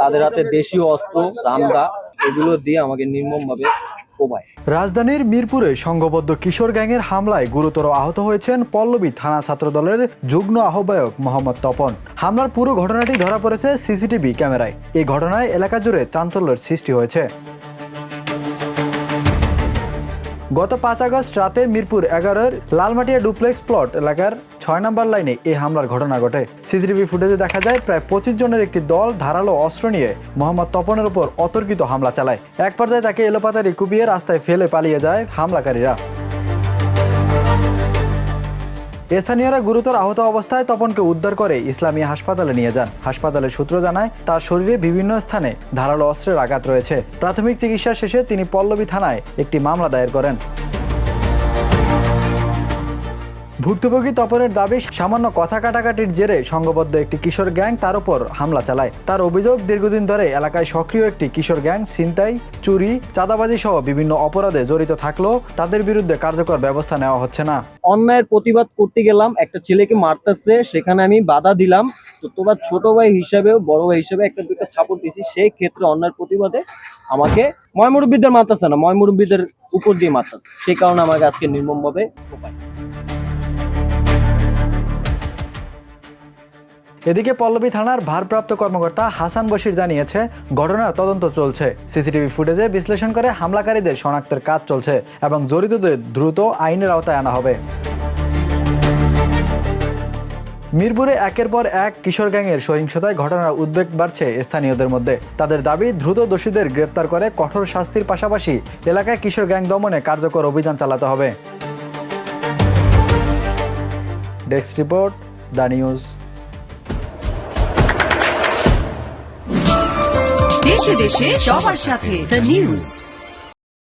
তাদের হাতে দেশীয় অস্ত্র রামদা এগুলো দিয়ে আমাকে নির্মমভাবে কোপায়। রাজধানীর মিরপুরে সংঘবদ্ধ কিশোর গ্যাংয়ের হামলায় গুরুতর আহত হয়েছেন পল্লবী থানা ছাত্রদলের যুগ্ম আহ্বায়ক মোহাম্মদ তপন। হামলার পুরো ঘটনাটি ধরা পড়েছে সিসিটিভি ক্যামেরায়। এই ঘটনায় এলাকা জুড়ে চাঞ্চল্যের সৃষ্টি হয়েছে। গত 5 আগস্ট রাতে মিরপুর 11-এর লালমাটিয়া ডুপ্লেক্স প্লট এলাকার 6 নম্বর লাইনে এই হামলার ঘটনা ঘটে। সিসিটিভি ফুটেজে দেখা যায় প্রায় 25 জনের একটি দল ধারালো অস্ত্র নিয়ে মোহাম্মদ তপনের উপর অতর্কিত হামলা চালায়। এক পর্যায়ে তাকে এলোপাতাড়ি কুপিয়ে রাস্তায় ফেলে পালিয়ে যায় হামলাকারীরা। স্থানীয়রা গুরুতর আহত অবস্থায় তপনকে উদ্ধার করে ইসলামী হাসপাতালে নিয়ে যান। হাসপাতালের সূত্র জানায় তার শরীরে বিভিন্ন স্থানে ধারালো অস্ত্রের আঘাত রয়েছে। প্রাথমিক চিকিৎসা শেষে তিনি পল্লবী থানায় একটি মামলা দায়ের করেন। ভুক্তভোগী তপনের দাবি, সামান্য কথা কাটাকাটির জেরে সংঘবদ্ধ একটি কিশোর গ্যাং তার উপর হামলা চালায়। তার অভিযোগ, দীর্ঘদিন ধরে এলাকায় সক্রিয় একটি কিশোর গ্যাং ছিনতাই, চুরি, চাঁদাবাজি সহ বিভিন্ন অপরাধে জড়িত থাকলেও তাদের বিরুদ্ধে কার্যকর ব্যবস্থা নেওয়া হচ্ছে না। অন্যায়ের প্রতিবাদ করতে গেলাম, একটা ছেলেকে মারতেছে, সেখানে আমি বাধা দিলাম। তো তোমার ছোট ভাই হিসাবেও বড় ভাই হিসাবে একটা দুটো সাপোর্ট দিয়েছি। সেই ক্ষেত্রে অন্যায়ের প্রতিবাদে আমাকে ময়মুরব্বীদের মারতেছে না, ময়মুরব্বীদের উপর দিয়ে মারতেছে। সেই কারণে আমাকে আজকে নির্মমভাবে কোপায়। এদিকে পল্লবী থানার ভারপ্রাপ্ত কর্মকর্তা হাসান বশির জানিয়েছে, ঘটনার তদন্ত চলছে। সিসিটিভি ফুটেজে বিশ্লেষণ করে হামলাকারীদের শনাক্তের কাজ চলছে এবং জড়িতদের দ্রুত আইনের আওতায় আনা হবে। মিরপুরে একের পর এক কিশোর গ্যাংয়ের সহিংসতায় ঘটনার উদ্বেগ বাড়ছে স্থানীয়দের মধ্যে। তাদের দাবি, দ্রুত দোষীদের গ্রেফতার করে কঠোর শাস্তির পাশাপাশি এলাকায় কিশোর গ্যাং দমনে কার্যকর অভিযান চালাতে হবে। Desk report, the news. দেশে দেশে সবার সাথে দ্য নিউজ।